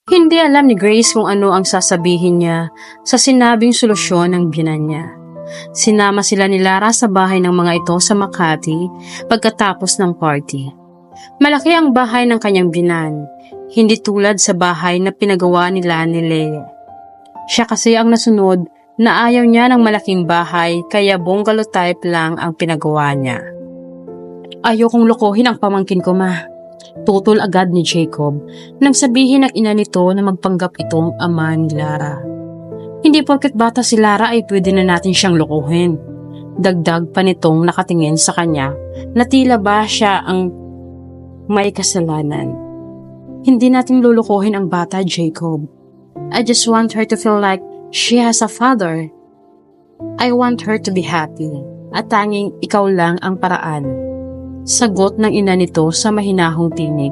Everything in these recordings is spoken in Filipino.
Hindi alam ni Grace kung ano ang sasabihin niya sa sinabing solusyon ng biyenan niya. Sinama sila ni Lara sa bahay ng mga ito sa Makati pagkatapos ng party. Malaki ang bahay ng kanyang biyenan, hindi tulad sa bahay na pinagawa nila ni Lea. Siya kasi ang nasunod na ayaw niya ng malaking bahay kaya bungalow type lang ang pinagawa niya. Ayokong lokohin ang pamangkin ko, ma. Tutol agad ni Jacob nang sabihin ng ina nito na magpanggap itong ama ni Lara. Hindi porket bata si Lara ay pwede na natin siyang lokohin. Dagdag pa nitong nakatingin sa kanya na tila ba siya ang may kasalanan. Hindi natin lulukohin ang bata, Jacob. I just want her to feel like she has a father. I want her to be happy at tanging ikaw lang ang paraan. Sagot ng ina nito sa mahinahong tinig.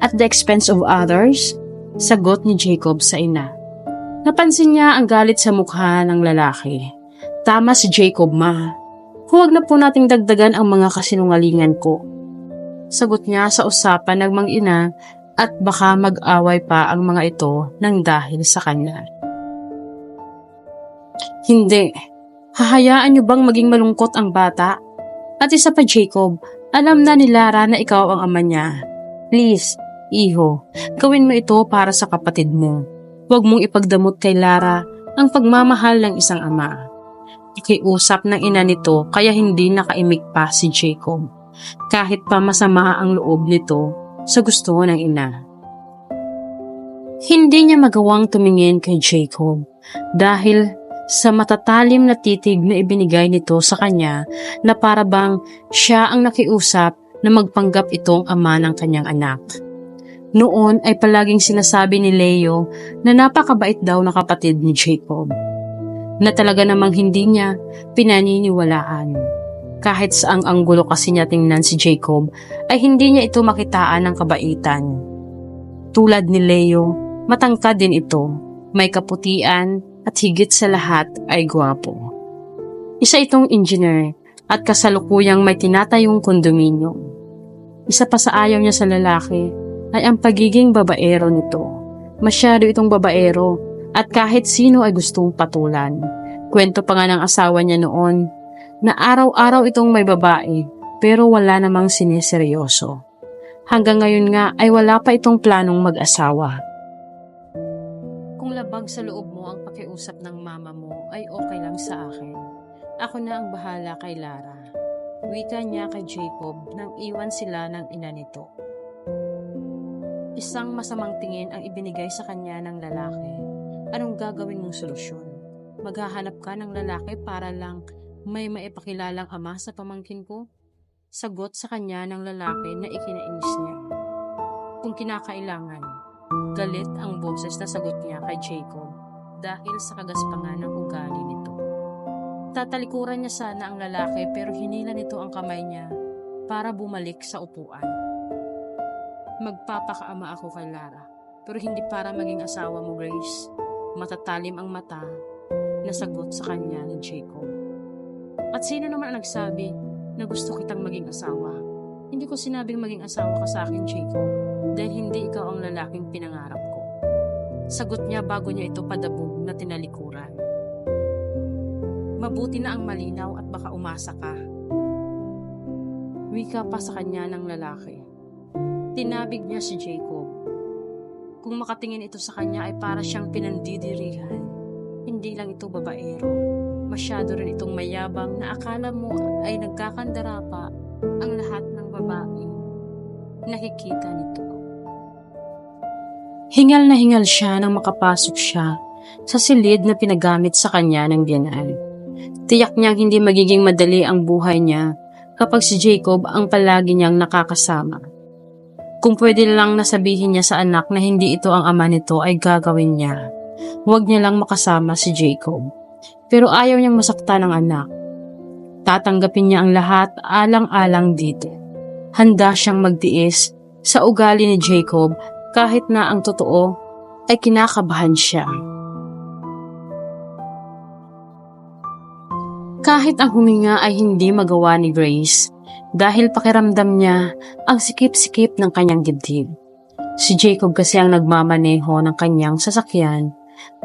At the expense of others? Sagot ni Jacob sa ina. Napansin niya ang galit sa mukha ng lalaki. Tama si Jacob, ma. Huwag na po nating dagdagan ang mga kasinungalingan ko. Sagot niya sa usapan ng mga ina at baka mag-away pa ang mga ito nang dahil sa kanya. Hindi. Hahayaan niyo bang maging malungkot ang bata? At isa pa, Jacob, alam na ni Lara na ikaw ang ama niya. Please, iho, gawin mo ito para sa kapatid mo. Huwag mong ipagdamot kay Lara ang pagmamahal ng isang ama. Ikiusap ng ina nito kaya hindi nakaimik pa si Jacob. Kahit pa masama ang loob nito sa gusto ng ina. Hindi niya magawang tumingin kay Jacob dahil sa matatalim na titig na ibinigay nito sa kanya na para bang siya ang nakiusap na magpanggap itong ama ng kanyang anak. Noon ay palaging sinasabi ni Leo na napakabait daw na kapatid ni Jacob, na talaga namang hindi niya pinaniniwalaan. Kahit saang anggulo kasi niya tingnan si Jacob ay hindi niya ito makitaan ng kabaitan. Tulad ni Leo, matangkad din ito, may kaputian, at higit sa lahat ay gwapo. Isa itong engineer at kasalukuyang may tinatayong kondominium. Isa pa sa ayaw niya sa lalaki ay ang pagiging babaero nito. Masyado itong babaero at kahit sino ay gustong patulan. Kwento pa nga ng asawa niya noon na araw-araw itong may babae pero wala namang siniseryoso. Hanggang ngayon nga ay wala pa itong planong mag-asawa. Kung labag sa loob mo ang pakiusap ng mama mo ay okay lang sa akin. Ako na ang bahala kay Lara. Wika niya kay Jacob nang iwan sila ng ina nito. Isang masamang tingin ang ibinigay sa kanya ng lalaki. Anong gagawin mong solusyon? Maghahanap ka ng lalaki para lang may maipakilalang ama sa pamangkin ko? Sagot sa kanya ng lalaki na ikinainis niya. Kung kinakailangan, galit ang boses na sagot niya kay Jacob dahil sa kagaspangan ng ugali nito. Tatalikuran niya sana ang lalaki pero hinila nito ang kamay niya para bumalik sa upuan. Magpapakaama ako kay Lara pero hindi para maging asawa mo, Grace. Matatalim ang mata na sagot sa kanya ni Jacob. At sino naman ang nagsabi na gusto kitang maging asawa? Hindi ko sinabing maging asawa ka sa akin, Jacob, dahil hindi ikaw ang lalaking pinangarap ko. Sagot niya bago niya ito padabog na tinalikuran. Mabuti na ang malinaw at baka umasa ka. Wika pa sa kanya ng lalaki. Tinabig niya si Jacob. Kung makatingin ito sa kanya ay para siyang pinandidirihan. Hindi lang ito babaero. Masyado rin itong mayabang na akala mo ay nagkakandara pa ang lahat ng babae. Nakikita nito. Hingal na hingal siya nang makapasok siya sa silid na pinagamit sa kanya ng biyenan. Tiyak niyang hindi magiging madali ang buhay niya kapag si Jacob ang palagi niyang nakakasama. Kung pwede lang nasabihin niya sa anak na hindi ito ang ama nito ay gagawin niya. Huwag niya lang makasama si Jacob. Pero ayaw niyang masaktan ang anak. Tatanggapin niya ang lahat alang-alang dito. Handa siyang magtiis sa ugali ni Jacob kahit na ang totoo ay kinakabahan siya. Kahit ang huminga ay hindi magawa ni Grace dahil pakiramdam niya ang sikip-sikip ng kanyang dibdib. Si Jacob kasi ang nagmamaneho ng kanyang sasakyan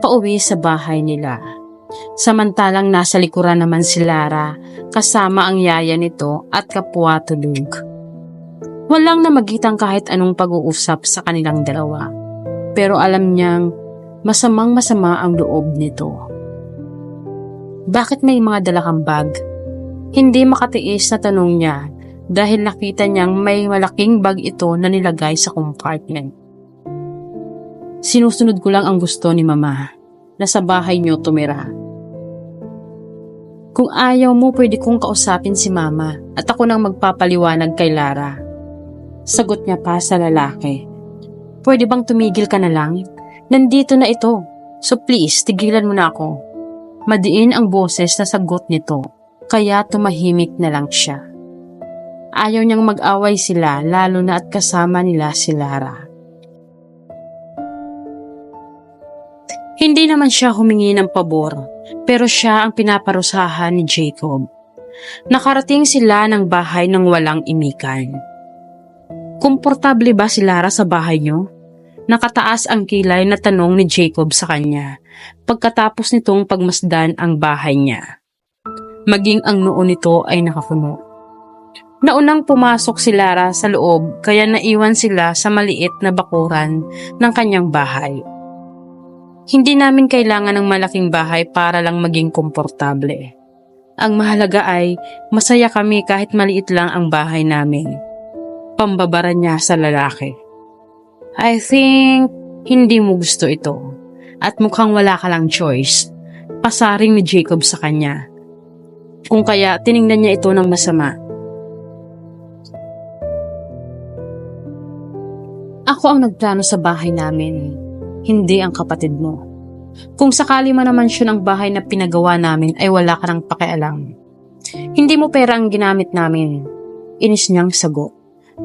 pauwi sa bahay nila. Samantalang nasa likuran naman si Lara kasama ang yaya nito at kapwa tulog. Walang namagitang kahit anong pag-uusap sa kanilang dalawa. Pero alam niyang masamang-masama ang loob nito. Bakit may mga dala kang bag? Hindi makatiis na tanong niya dahil nakita niyang may malaking bag ito na nilagay sa compartment. Sinusunod ko lang ang gusto ni Mama na sa bahay niyo tumira. Kung ayaw mo, pwede kong kausapin si Mama at ako nang magpapaliwanag kay Lara. Sagot niya pa sa lalaki. Pwede bang tumigil ka na lang? Nandito na ito. So please, tigilan mo na ako. Madiin ang boses na sagot nito, kaya tumahimik na lang siya. Ayaw niyang mag-away sila lalo na at kasama nila si Lara. Hindi naman siya humingi ng pabor. Pero siya ang pinaparusahan ni Jacob. Nakarating sila ng bahay ng walang imikan. Komportable ba si Lara sa bahay niyo? Nakataas ang kilay na tanong ni Jacob sa kanya pagkatapos nitong pagmasdan ang bahay niya. Maging ang noo nito ay nakapuno. Naunang pumasok si Lara sa loob kaya naiwan sila sa maliit na bakuran ng kanyang bahay. Hindi namin kailangan ng malaking bahay para lang maging komportable. Ang mahalaga ay masaya kami kahit maliit lang ang bahay namin. Pambabara niya sa lalaki. I think hindi mo gusto ito at mukhang wala ka lang choice. Pasaring ni Jacob sa kanya. Kung kaya tiningnan niya ito ng masama. Ako ang nagplano sa bahay namin. Hindi ang kapatid mo. Kung sakali man naman siya ng bahay na pinagawa namin ay wala ka ng pakialam. Hindi mo pera ang ginamit namin. Inis niyang sagot.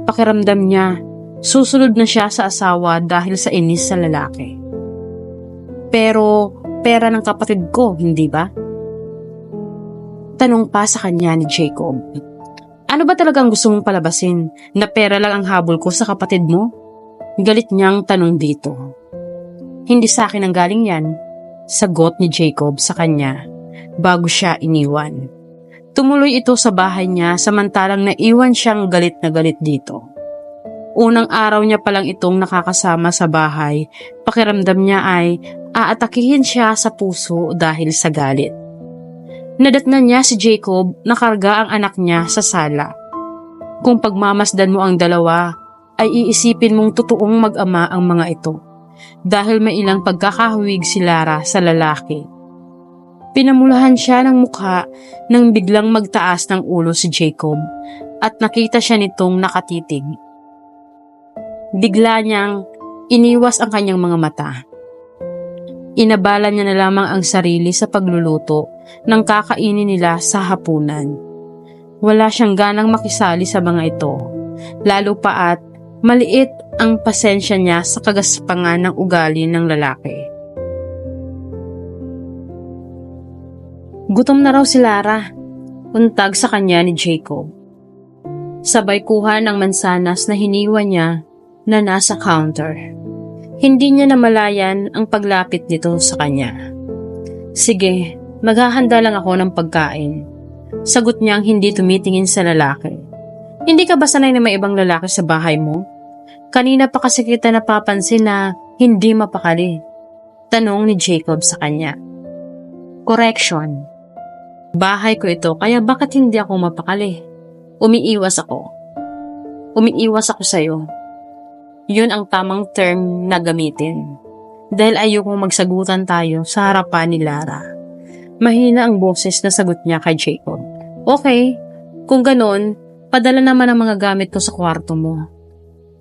Pakiramdam niya, susunod na siya sa asawa dahil sa inis sa lalaki. Pero pera ng kapatid ko, hindi ba? Tanong pa sa kanya ni Jacob. Ano ba talagang gusto mong palabasin? Na pera lang ang habol ko sa kapatid mo? Galit niyang tanong dito. Hindi sa akin ang galing yan, sagot ni Jacob sa kanya bago siya iniwan. Tumuloy ito sa bahay niya samantalang naiwan siyang galit na galit dito. Unang araw niya palang itong nakakasama sa bahay, pakiramdam niya ay aatakihin siya sa puso dahil sa galit. Nadatnan niya si Jacob na karga ang anak niya sa sala. Kung pagmamasdan mo ang dalawa, ay iisipin mong totoong mag-ama ang mga ito. Dahil may ilang pagkakahuwig si Lara sa lalaki. Pinamulahan siya ng mukha nang biglang magtaas ng ulo si Jacob at nakita siya nitong nakatitig. Bigla niyang iniwas ang kanyang mga mata. Inabala niya na lamang ang sarili sa pagluluto ng kakainin nila sa hapunan. Wala siyang ganang makisali sa mga ito, lalo pa at maliit ang pasensya niya sa kagaspangan ng ugali ng lalaki. Gutom na raw si Lara, untag sa kanya ni Jacob. Sabay kuha ng mansanas na hiniwa niya na nasa counter. Hindi niya namalayan ang paglapit nito sa kanya. Sige, maghahanda lang ako ng pagkain. Sagot niyang hindi tumitingin sa lalaki. Hindi ka ba sanay na may ibang lalaki sa bahay mo? Kanina pa kasi kita napapansin na hindi mapakali. Tanong ni Jacob sa kanya. Correction. Bahay ko ito kaya bakit hindi ako mapakali? Umiiwas ako. Umiiwas ako sa'yo. Yun ang tamang term na gamitin. Dahil ayokong magsagutan tayo sa harapan ni Lara. Mahina ang boses na sagot niya kay Jacob. Okay, kung ganon, padala naman ang mga gamit ko sa kwarto mo.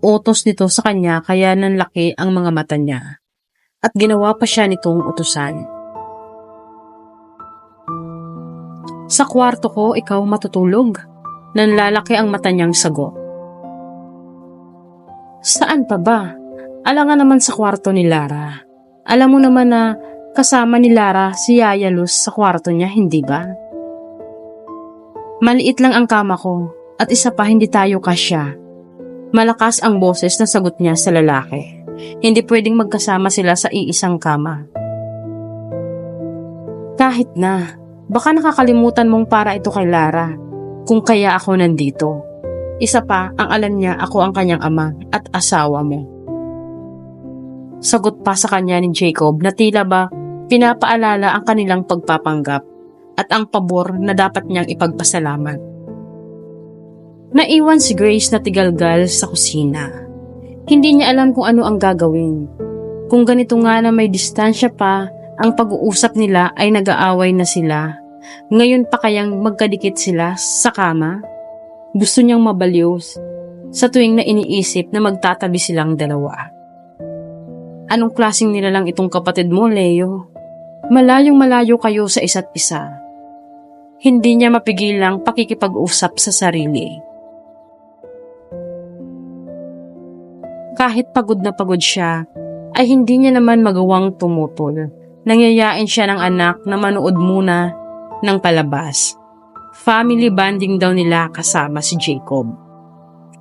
Utos nito sa kanya kaya nanlaki ang mga mata niya. At ginawa pa siya nitong utusan. Sa kwarto ko, ikaw matutulog. Nanlalaki ang mata niyang sagot. Saan pa ba? Alangan naman sa kwarto ni Lara. Alam mo naman na kasama ni Lara si Yaya Luz sa kwarto niya, hindi ba? Maliit lang ang kama ko at isa pa hindi tayo kasya. Malakas ang boses na sagot niya sa lalaki. Hindi pwedeng magkasama sila sa iisang kama. Kahit na, baka nakakalimutan mong para ito kay Lara, kung kaya ako nandito. Isa pa, ang alam niya ako ang kanyang ama at asawa mo. Sagot pa sa kanya ni Jacob na tila ba pinapaalala ang kanilang pagpapanggap at ang pabor na dapat niyang ipagpasalamat. Naiwan si Grace na tigalgal sa kusina. Hindi niya alam kung ano ang gagawin. Kung ganito nga na may distansya pa, ang pag-uusap nila ay nag-aaway na sila. Ngayon pa kayang magkadikit sila sa kama? Gusto niyang mabaliw sa tuwing na iniisip na magtatabi silang dalawa. Anong klaseng nilalang itong kapatid mo, Leo? Malayong malayo kayo sa isa't isa. Hindi niya mapigilang pakikipag-usap sa sarili. Kahit pagod na pagod siya, ay hindi niya naman magawang tumutol. Nangyayain siya ng anak na manood muna ng palabas. Family bonding daw nila kasama si Jacob.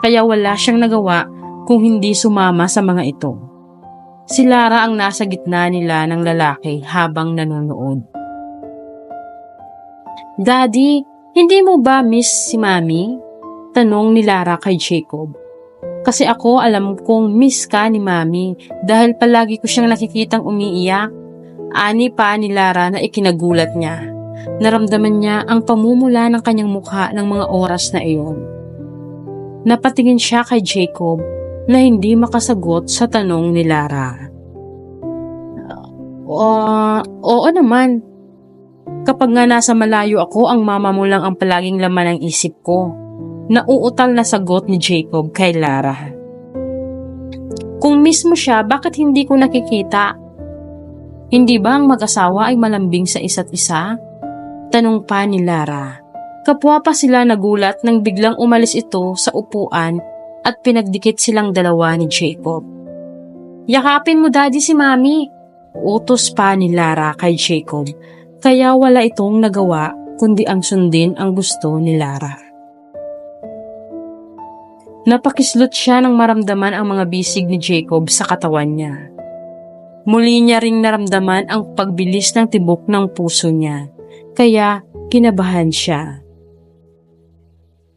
Kaya wala siyang nagawa kung hindi sumama sa mga ito. Si Lara ang nasa gitna nila ng lalaki habang nanonood. Daddy, hindi mo ba miss si Mami? Tanong ni Lara kay Jacob. Kasi ako alam kong miss ka ni Mami dahil palagi ko siyang nakikitang umiiyak. Ani pa ni Lara na ikinagulat niya. Naramdaman niya ang pamumula ng kanyang mukha ng mga oras na iyon. Napatingin siya kay Jacob na hindi makasagot sa tanong ni Lara. Oo naman. Kapag nga nasa malayo ako, ang mama mo lang ang palaging laman ng isip ko. Nauutal na sagot ni Jacob kay Lara. Kung miss mo siya, bakit hindi ko nakikita? Hindi ba ang mag-asawa ay malambing sa isa't isa? Tanong pa ni Lara. Kapwa pa sila nagulat nang biglang umalis ito sa upuan at pinagdikit silang dalawa ni Jacob. Yakapin mo daddy si Mami, utos pa ni Lara kay Jacob, kaya wala itong nagawa kundi ang sundin ang gusto ni Lara. Napakislot siya nang maramdaman ang mga bisig ni Jacob sa katawan niya. Muli niya ring naramdaman ang pagbilis ng tibok ng puso niya, kaya kinabahan siya.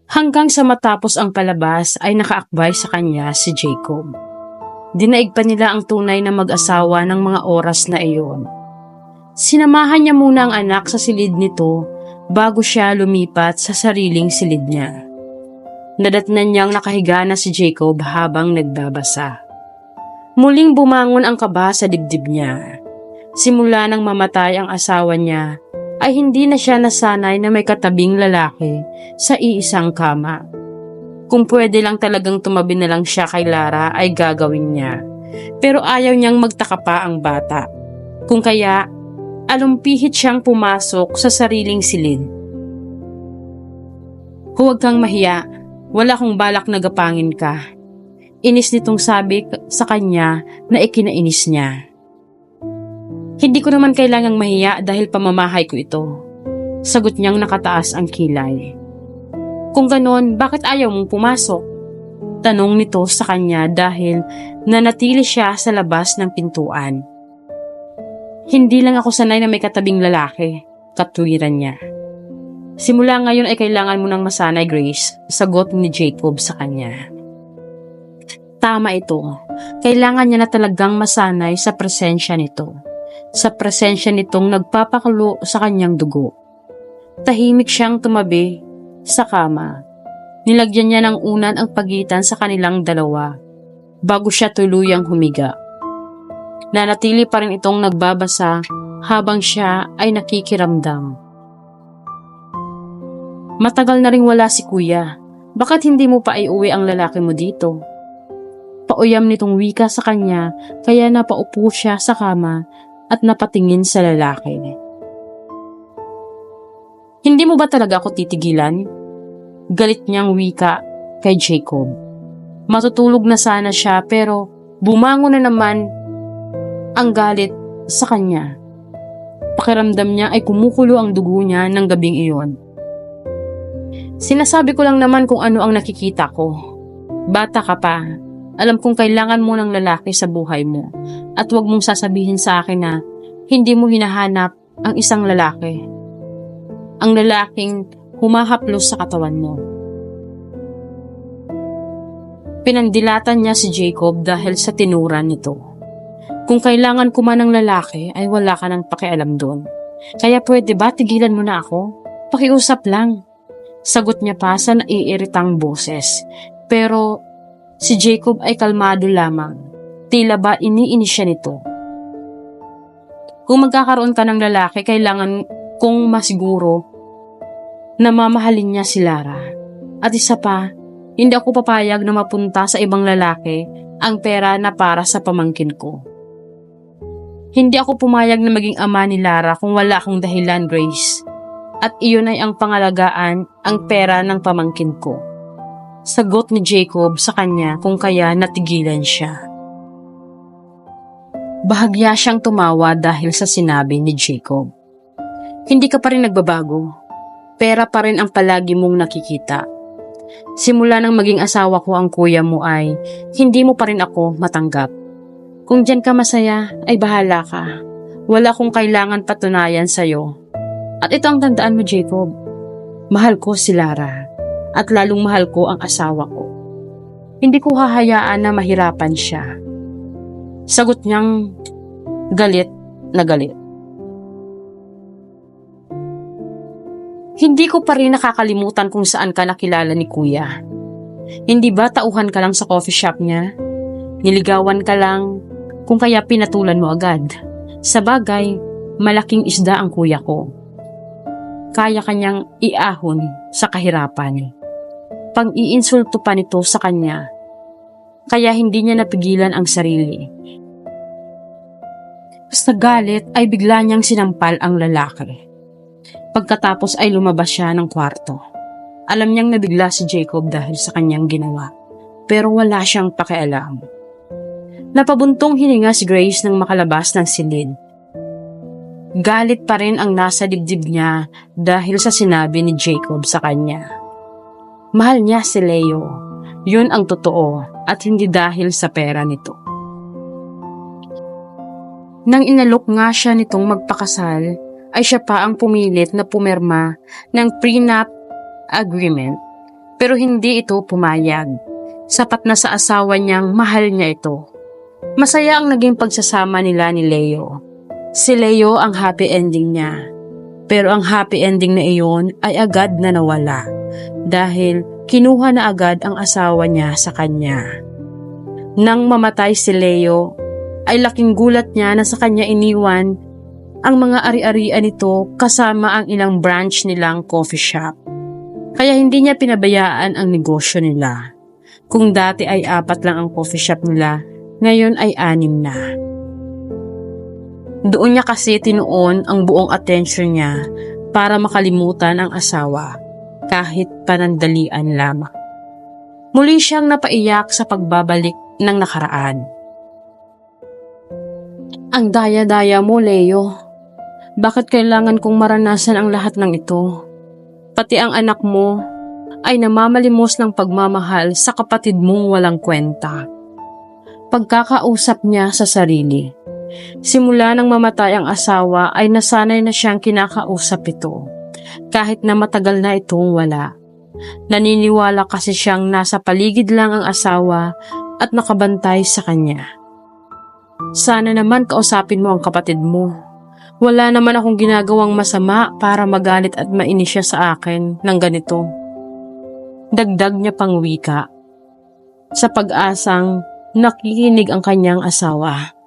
Hanggang sa matapos ang palabas ay nakaakbay sa kanya si Jacob. Dinaig pa nila ang tunay na mag-asawa ng mga oras na iyon. Sinamahan niya muna ang anak sa silid nito bago siya lumipat sa sariling silid niya. Nadatnan niyang nakahiga na si Jacob habang nagbabasa. Muling bumangon ang kaba sa dibdib niya. Simula nang mamatay ang asawa niya, ay hindi na siya nasanay na may katabing lalaki sa iisang kama. Kung pwede lang talagang tumabi na lang siya kay Lara ay gagawin niya. Pero ayaw niyang magtaka pa ang bata. Kung kaya, alumpihit siyang pumasok sa sariling silid. Huwag kang mahiya, wala kong balak na gapangin ka. Inis nitong sabi sa kanya na ikinainis niya. Hindi ko naman kailangang mahiya dahil pamamahay ko ito. Sagot niyang nakataas ang kilay. Kung ganon, bakit ayaw mong pumasok? Tanong nito sa kanya dahil nanatili siya sa labas ng pintuan. Hindi lang ako sanay na may katabing lalaki, katwiran niya. Simula ngayon ay kailangan mo nang masanay, Grace, sagot ni Jacob sa kanya. Tama ito. Kailangan niya na talagang masanay sa presensya nito. Sa presensya nitong nagpapakulo sa kanyang dugo. Tahimik siyang tumabi sa kama. Nilagyan niya ng unan ang pagitan sa kanilang dalawa bago siya tuluyang humiga. Nanatili pa rin itong nagbabasa habang siya ay nakikiramdam. Matagal na ring wala si kuya. Bakit hindi mo pa iuwi ang lalaki mo dito? Pauyam nitong wika sa kanya kaya napaupo siya sa kama at napatingin sa lalaki. Hindi mo ba talaga ako titigilan? Galit niyang wika kay Jacob. Matutulog na sana siya pero bumangon na naman ang galit sa kanya. Pakiramdam niya ay kumukulo ang dugo niya ng gabing iyon. Sinasabi ko lang naman kung ano ang nakikita ko. Bata ka pa. Alam kong kailangan mo ng lalaki sa buhay mo. At huwag mong sasabihin sa akin na hindi mo hinahanap ang isang lalaki. Ang lalaking humahaplos sa katawan mo. Pinandilatan niya si Jacob dahil sa tinuran nito. Kung kailangan ko man ng lalaki ay wala ka nang pakialam doon. Kaya pwede ba tigilan mo na ako? Pakiusap lang. Sagot niya pa sa naiiritang boses. Pero si Jacob ay kalmado lamang. Tila ba iniinis siya nito. Kung magkakaroon ka ng lalaki, kailangan kong masiguro na mamahalin niya si Lara. At isa pa, hindi ako papayag na mapunta sa ibang lalaki ang pera na para sa pamangkin ko. Hindi ako pumayag na maging ama ni Lara kung wala akong dahilan, Grace. At iyon ay ang pangalagaan, ang pera ng pamangkin ko. Sagot ni Jacob sa kanya kung kaya natigilan siya. Bahagya siyang tumawa dahil sa sinabi ni Jacob. Hindi ka pa rin nagbabago. Pera pa rin ang palagi mong nakikita. Simula nang maging asawa ko ang kuya mo ay hindi mo pa rin ako matanggap. Kung diyan ka masaya ay bahala ka. Wala kong kailangan patunayan sa'yo. At ito ang tandaan mo, Jacob. Mahal ko si Lara at lalong mahal ko ang asawa ko. Hindi ko hahayaan na mahirapan siya. Sagot niyang galit na galit. Hindi ko pa rin nakakalimutan kung saan ka nakilala ni Kuya. Hindi ba tauhan ka lang sa coffee shop niya? Niligawan ka lang, kung kaya pinatulan mo agad. Sa bagay, malaking isda ang kuya ko. Kaya kanyang iahon sa kahirapan. Pang-iinsulto pa nito sa kanya. Kaya hindi niya napigilan ang sarili. Sa galit ay bigla niyang sinampal ang lalaki. Pagkatapos ay lumabas siya ng kwarto. Alam niyang nabigla si Jacob dahil sa kanyang ginawa. Pero wala siyang pakialam. Napabuntong hininga si Grace nang makalabas ng silid. Galit pa rin ang nasa dibdib niya dahil sa sinabi ni Jacob sa kanya. Mahal niya si Leo. Yun ang totoo at hindi dahil sa pera nito. Nang inalok nga siya nitong magpakasal, ay siya pa ang pumilit na pumirma ng prenup agreement. Pero hindi ito pumayag. Sapat na sa asawa niyang mahal niya ito. Masaya ang naging pagsasama nila ni Leo. Si Leo ang happy ending niya. Pero ang happy ending na iyon ay agad na nawala dahil kinuha na agad ang asawa niya sa kanya. Nang mamatay si Leo, ay laking gulat niya na sa kanya iniwan ang mga ari-arian nito kasama ang ilang branch nilang coffee shop. Kaya hindi niya pinabayaan ang negosyo nila. Kung dati ay 4 lang ang coffee shop nila, ngayon ay 6 na. Doon niya kasi tinuon ang buong atensyon niya para makalimutan ang asawa, kahit panandalian lamang. Muli siyang napaiyak sa pagbabalik ng nakaraan. Ang daya-daya mo, Leo. Bakit kailangan kong maranasan ang lahat ng ito? Pati ang anak mo ay namamalimos ng pagmamahal sa kapatid mong walang kwenta. Pagkakausap niya sa sarili. Simula nang mamatay ang asawa ay nasanay na siyang kinakausap ito. Kahit na matagal na itong wala. Naniniwala kasi siyang nasa paligid lang ang asawa at nakabantay sa kanya. Sana naman kausapin mo ang kapatid mo. Wala naman akong ginagawang masama para magalit at mainis siya sa akin ng ganito. Dagdag niya pang wika. Sa pag-asang nakikinig ang kanyang asawa.